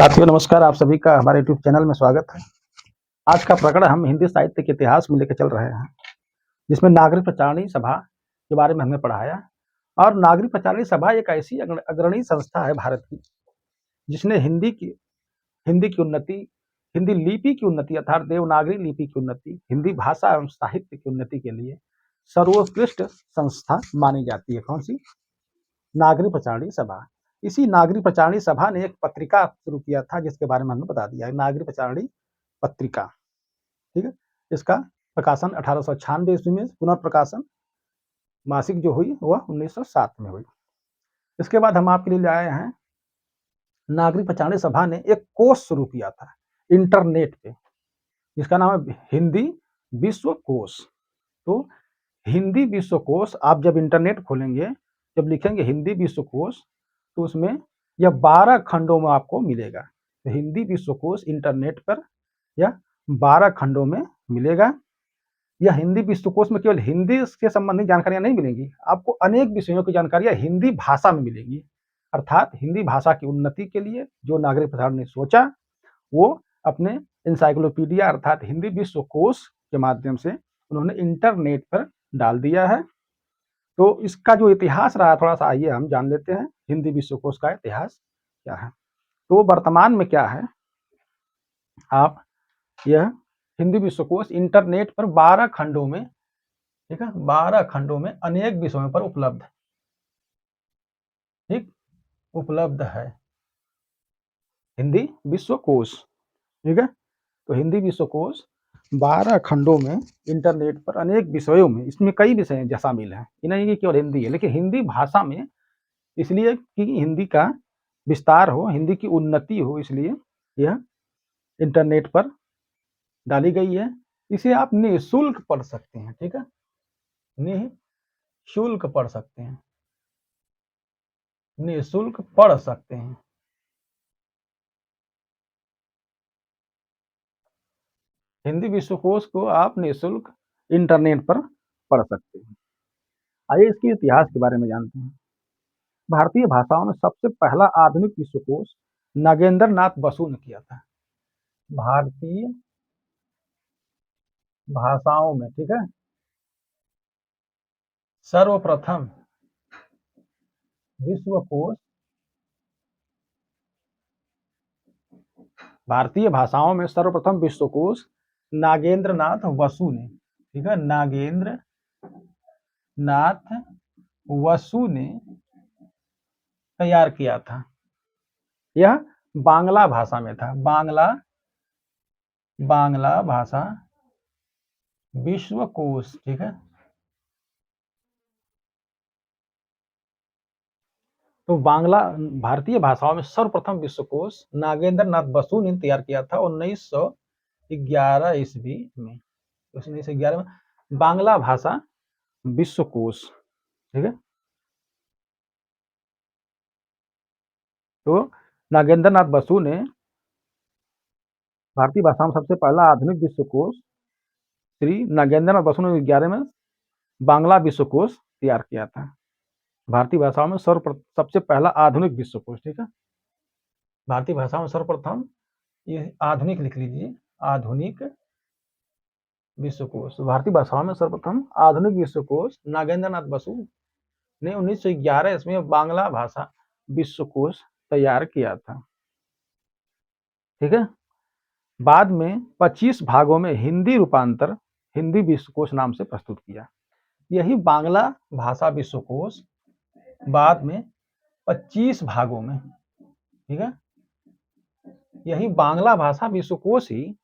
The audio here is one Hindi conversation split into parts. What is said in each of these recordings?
साथियों नमस्कार, आप सभी का हमारे यूट्यूब चैनल में स्वागत है। आज का प्रकरण हम हिंदी साहित्य के इतिहास में लेकर चल रहे हैं, जिसमें नागरिक प्रचारणी सभा के बारे में हमने पढ़ाया। और नागरिक प्रचारणी सभा एक ऐसी अग्रणी संस्था है भारत की, जिसने हिंदी की उन्नति, हिंदी लिपि की उन्नति अर्थात देवनागरी लिपि की उन्नति, हिंदी भाषा एवं साहित्य की उन्नति के लिए सर्वोत्कृष्ट संस्था मानी जाती है। कौन सी? नागरिक प्रचारणी सभा। इसी नागरिक प्रचारणी सभा ने एक पत्रिका शुरू किया था, जिसके बारे में हमने बता दिया है, नागरिक प्रचारणी पत्रिका। ठीक है, इसका प्रकाशन 1896 ईस्वी में, पुनर्प्रकाशन मासिक जो हुई वह 1907 में हुई। इसके बाद हम आपके लिए ले आए हैं, नागरिक प्रचारणी सभा ने एक कोष शुरू किया था इंटरनेट पे, जिसका नाम है हिंदी विश्व कोश। तो हिंदी विश्व कोश आप जब इंटरनेट खोलेंगे, जब लिखेंगे हिंदी विश्व कोश, तो उसमें यह 12 खंडों में आपको मिलेगा। तो हिंदी विश्व कोश इंटरनेट पर यह 12 खंडों में मिलेगा। यह हिंदी विश्व कोश में केवल हिंदी से संबंधित जानकारियां नहीं मिलेंगी, आपको अनेक विषयों की जानकारियां हिंदी भाषा में मिलेंगी। अर्थात हिंदी भाषा की उन्नति के लिए जो नागरिक प्रसारण ने सोचा, वो अपने इंसाइक्लोपीडिया अर्थात हिंदी विश्व कोश के माध्यम से उन्होंने इंटरनेट पर डाल दिया है। तो इसका जो इतिहास रहा, थोड़ा सा आइए हम जान लेते हैं हिंदी विश्वकोश का इतिहास क्या है। तो वर्तमान में क्या है, आप यह हिंदी विश्वकोश इंटरनेट पर 12 खंडों में, ठीक है, 12 खंडों में अनेक विषयों पर उपलब्ध, ठीक, उपलब्ध है हिंदी विश्वकोश। ठीक है, तो हिंदी विश्वकोश 12 खंडों में इंटरनेट पर अनेक विषयों में, इसमें कई विषय शामिल हैं, ये नहीं कि केवल हिंदी है, लेकिन हिंदी भाषा में, इसलिए कि हिंदी का विस्तार हो, हिंदी की उन्नति हो, इसलिए यह इंटरनेट पर डाली गई है। इसे आप निःशुल्क पढ़ सकते हैं। ठीक है, निःशुल्क पढ़ सकते हैं, निःशुल्क पढ़ सकते हैं। हिंदी विश्वकोश को आप निःशुल्क इंटरनेट पर पढ़ सकते हैं। आइए इसके इतिहास के बारे में जानते हैं। भारतीय भाषाओं में सबसे पहला आधुनिक विश्वकोश नागेंद्र नाथ बसु ने किया था। भारतीय भाषाओं में, ठीक है, सर्वप्रथम विश्वकोश, भारतीय भाषाओं में सर्वप्रथम विश्वकोश नागेंद्र नाथ बसु ने, ठीक है, नागेंद्र नाथ बसु ने तैयार किया था। यह बांग्ला भाषा में था, बांग्ला भाषा विश्वकोश। ठीक है, तो बांग्ला भारतीय भाषाओं में सर्वप्रथम विश्वकोश नागेंद्र नाथ बसु ने तैयार किया था 1911 ईस्वी में। 1911 में बांग्ला भाषा विश्वकोश। ठीक है, तो नागेंद्र नाथ बसु ने भारतीय भाषा में सबसे पहला आधुनिक विश्वकोश, श्री नागेंद्र नाथ बसु ने 11 में बांग्ला विश्वकोश तैयार किया था। भारतीय भाषाओं में सबसे पहला आधुनिक विश्वकोश। ठीक है, भारतीय भाषाओं में सर्वप्रथम, ये आधुनिक लिख लीजिए, आधुनिक विश्वकोश। भारतीय भाषाओं में सर्वप्रथम आधुनिक विश्वकोश नागेंद्र नाथ बसु ने 1911 इसमें बांग्ला भाषा विश्वकोश तैयार किया था। ठीक है, बाद में 25 भागों में हिंदी रूपांतर हिंदी विश्वकोश नाम से प्रस्तुत किया। यही बांग्ला भाषा विश्वकोश बाद में 25 भागों में, ठीक है, यही बांग्ला भाषा विश्वकोश ही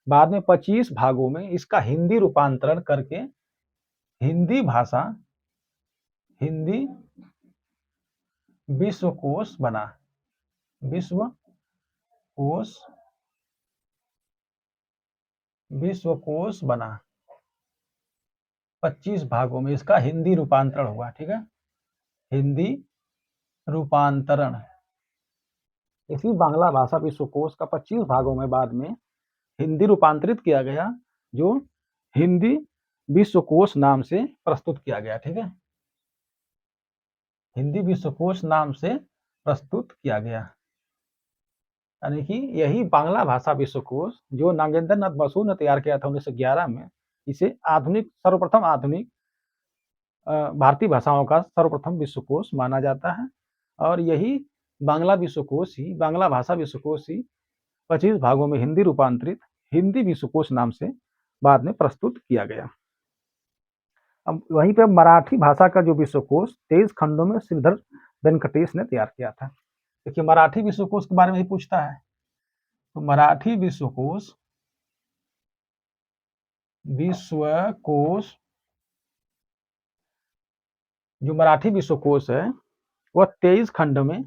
बाद में 25 भागों में इसका हिंदी रूपांतरण करके हिंदी भाषा हिंदी विश्वकोश बना। विश्वकोश बना 25 भागों में इसका हिंदी रूपांतरण हुआ। ठीक है, हिंदी रूपांतरण, इसी बांग्ला भाषा विश्वकोश का 25 भागों में बाद में हिंदी रूपांतरित किया गया, जो हिंदी विश्वकोश नाम से प्रस्तुत किया गया। ठीक है, हिंदी विश्वकोश नाम से प्रस्तुत किया गया। यानी कि यही बांग्ला भाषा विश्वकोश जो नागेंद्र नाथ बसु ने तैयार किया था 1911 में, इसे आधुनिक सर्वप्रथम आधुनिक भारतीय भाषाओं का सर्वप्रथम विश्वकोश माना जाता है। और यही बांग्ला विश्वकोश ही, बांग्ला भाषा विश्वकोश ही 25 भागों में हिंदी रूपांतरित हिंदी विश्वकोश नाम से बाद में प्रस्तुत किया गया। अब वहीं पे मराठी भाषा का जो विश्वकोश 23 खंडों में श्रीधर वेंकटेश ने तैयार किया था। देखिए मराठी विश्वकोश के बारे में ही पूछता है, तो मराठी विश्वकोश जो मराठी विश्वकोश है वह 23 खंडों में,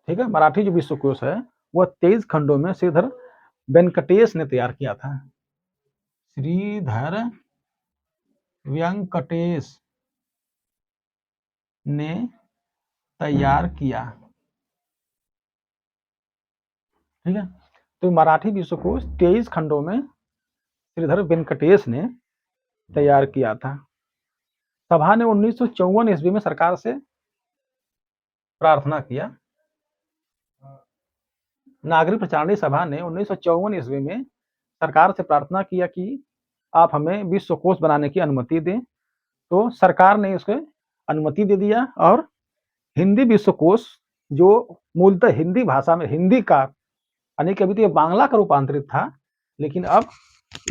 ठीक है, मराठी जो विश्वकोश है वह 23 खंडों में श्रीधर वेंकटेश ने तैयार किया था। श्रीधर वेंकटेश ने तैयार किया, ठीक है। तो मराठी विश्वकोश 23 खंडों में श्रीधर वेंकटेश ने तैयार किया था। सभा ने 1954 ईस्वी में सरकार से प्रार्थना किया। नागरिक प्रचारणी सभा ने 1954 ईस्वी में सरकार से प्रार्थना किया कि आप हमें विश्वकोश बनाने की अनुमति दें। तो सरकार ने इसको अनुमति दे दिया और हिंदी विश्वकोश जो मूलतः हिंदी भाषा में हिंदी का, यानी कि अभी तो ये बांग्ला का रूपांतरित था, लेकिन अब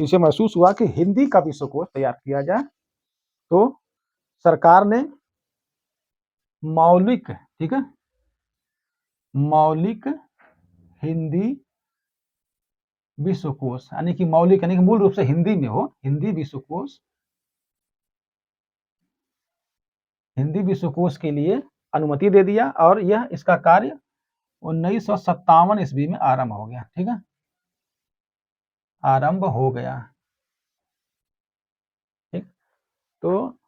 इसे महसूस हुआ कि हिंदी का विश्वकोश तैयार किया जाए। तो सरकार ने मौलिक, ठीक है, मौलिक हिंदी विश्वकोश, यानी कि मौलिक यानी कि मूल रूप से हिंदी में हो, हिंदी विश्वकोश के लिए अनुमति दे दिया और यह इसका कार्य 1957 ईस्वी में आरंभ हो गया, ठीक है, आरंभ हो गया, ठीक। तो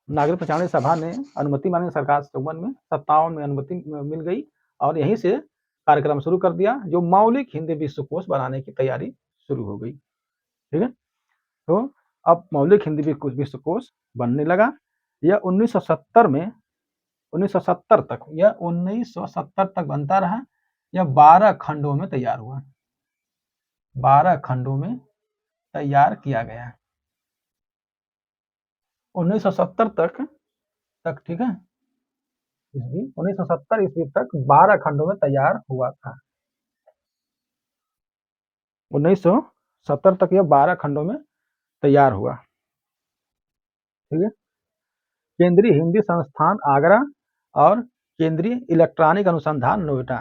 नागरिक प्रचारणी सभा ने अनुमति मांगी सरकार से 57 में अनुमति मिल गई और यहीं से कार्यक्रम शुरू कर दिया, जो मौलिक हिंदी विश्वकोश बनाने की तैयारी शुरू हो गई, ठीक है। तो अब मौलिक हिंदी विश्वकोश बनने लगा। यह 1970 तक बनता रहा। यह 12 खंडों में तैयार हुआ, 12 खंडों में तैयार किया गया 1970 तक, ठीक है, 1970 ईस्वी तक 12 खंडों में तैयार हुआ था। 1970 तक यह 12 खंडों में तैयार हुआ, ठीक है। केंद्रीय हिंदी संस्थान आगरा और केंद्रीय इलेक्ट्रॉनिक अनुसंधान नोएडा।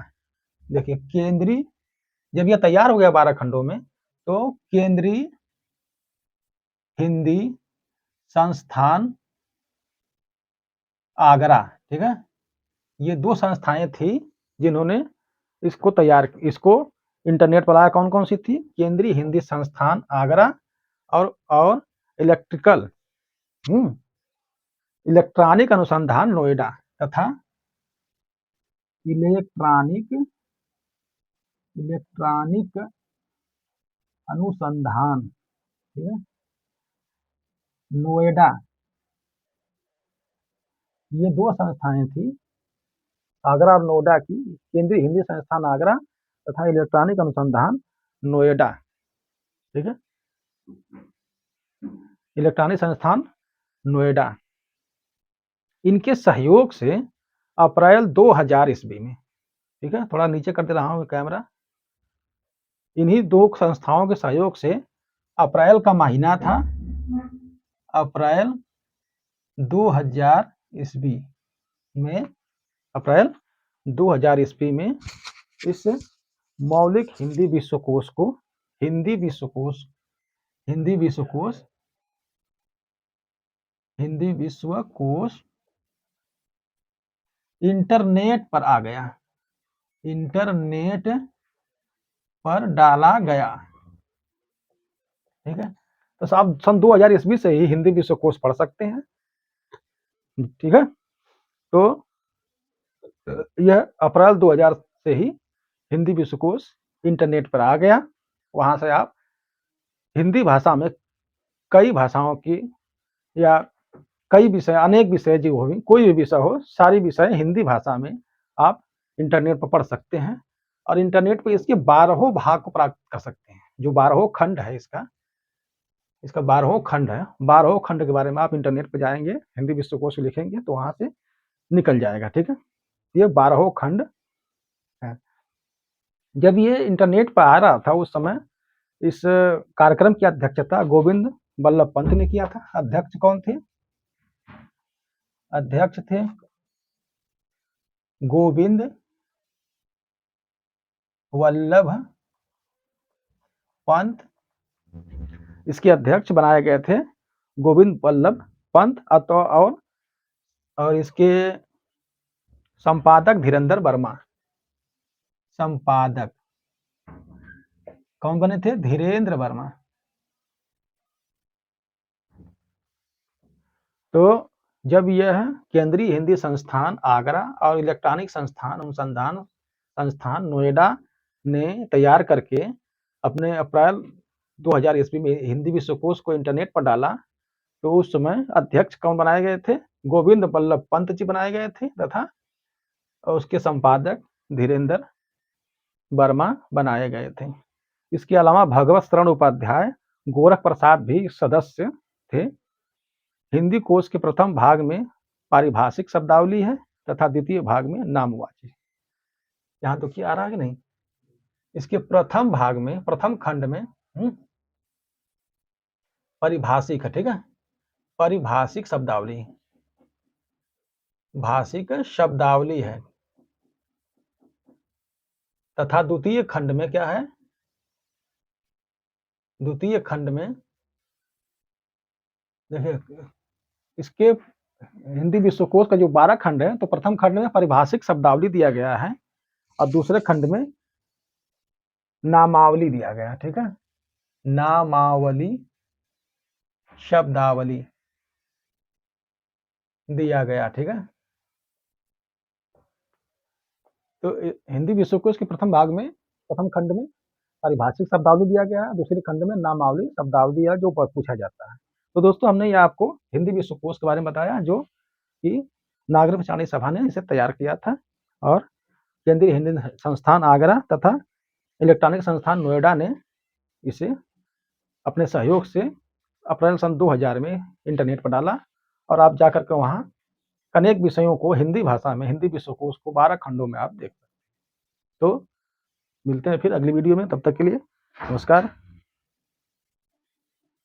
देखिए केंद्रीय, जब यह तैयार हो गया 12 खंडों में, तो केंद्रीय हिंदी संस्थान आगरा, ठीक है, ये 2 संस्थाएं थी जिन्होंने इसको इंटरनेट पर लाया। कौन कौन सी थी? केंद्रीय हिंदी संस्थान आगरा और इलेक्ट्रॉनिक अनुसंधान नोएडा तथा इलेक्ट्रॉनिक अनुसंधान, ठीक है, नोएडा, ये 2 संस्थाएं थी आगरा और नोएडा की, केंद्रीय हिंदी संस्थान आगरा तथा इलेक्ट्रॉनिक अनुसंधान नोएडा, ठीक है, इलेक्ट्रॉनिक संस्थान नोएडा। इनके सहयोग से अप्रैल 2000 ईस्वी में, ठीक है, थोड़ा नीचे कर दे रहा हूं कैमरा, इन्हीं 2 संस्थाओं के सहयोग से अप्रैल का महीना था, अप्रैल 2000 ईस्वी में, अप्रैल 2000 ईस्वी में इस मौलिक हिंदी विश्वकोश इंटरनेट पर आ गया, इंटरनेट पर डाला गया, ठीक है। तो आप सन 2000 ईस्वी से ही हिंदी विश्वकोश पढ़ सकते हैं, ठीक है। तो यह अप्रैल 2000 से ही हिंदी विश्वकोश इंटरनेट पर आ गया। वहां से आप हिंदी भाषा में कई भाषाओं की या कई विषय, अनेक विषय जो हो, कोई भी विषय हो, सारी विषय हिंदी भाषा में आप इंटरनेट पर पढ़ सकते हैं और इंटरनेट पे इसके 12 भाग को प्राप्त कर सकते हैं। जो 12 खंड है इसका 12 खंड है। 12 खंड के बारे में आप इंटरनेट पे जाएँगे, हिंदी विश्वकोश लिखेंगे तो वहाँ से निकल जाएगा, ठीक है? ये 12 खंड है। जब ये इंटरनेट पर आ रहा था उस समय इस कार्यक्रम की अध्यक्षता गोविंद बल्लभ पंत ने किया था। अध्यक्ष कौन थे? अध्यक्ष थे गोविंद वल्लभ पंत। इसके अध्यक्ष बनाए गए थे गोविंद वल्लभ पंत और इसके संपादक धीरेन्द्र वर्मा। संपादक कौन बने थे? धीरेन्द्र वर्मा। तो जब यह केंद्रीय हिंदी संस्थान आगरा और इलेक्ट्रॉनिक संस्थान अनुसंधान संस्थान नोएडा ने तैयार करके अपने अप्रैल 2000 ईस्वी में हिंदी विश्वकोश को इंटरनेट पर डाला, तो उस समय अध्यक्ष कौन बनाए गए थे? गोविंद बल्लभ पंत जी बनाए गए थे तथा उसके संपादक धीरेन्द्र वर्मा बनाए गए थे। इसके अलावा भगवत शरण उपाध्याय, गोरख प्रसाद भी सदस्य थे। हिंदी कोश के प्रथम भाग में पारिभाषिक शब्दावली है तथा द्वितीय भाग में नामवाची। यहाँ तो क्या आ रहा है कि नहीं? इसके प्रथम भाग में, प्रथम खंड में परिभाषिक है, ठीक है? परिभाषिक शब्दावली, भाषिक शब्दावली है तथा द्वितीय खंड में क्या है? द्वितीय खंड में देखिए इसके हिंदी विश्वकोश का जो 12 खंड है, तो प्रथम खंड में परिभाषिक शब्दावली दिया गया है और दूसरे खंड में नामावली दिया गया है, ठीक है? नामावली शब्दावली दिया गया, ठीक है? तो हिंदी विश्वकोश के प्रथम भाग में, प्रथम खंड में पारिभाषिक शब्दावली दिया गया है, दूसरे खंड में नामावली शब्दावली है जो पूछा जाता है। तो दोस्तों हमने ये आपको हिंदी विश्वकोश के बारे में बताया जो कि नागरिक पचानी सभा ने इसे तैयार किया था और केंद्रीय हिंदी संस्थान आगरा तथा इलेक्ट्रॉनिक संस्थान नोएडा ने इसे अपने सहयोग से अप्रैल सन 2000 में इंटरनेट पर डाला और आप जाकर के वहाँ अनेक विषयों को हिंदी भाषा में, हिंदी विश्वकोश को 12 खंडों में आप देख सकते हैं। तो मिलते हैं फिर अगली वीडियो में, तब तक के लिए नमस्कार।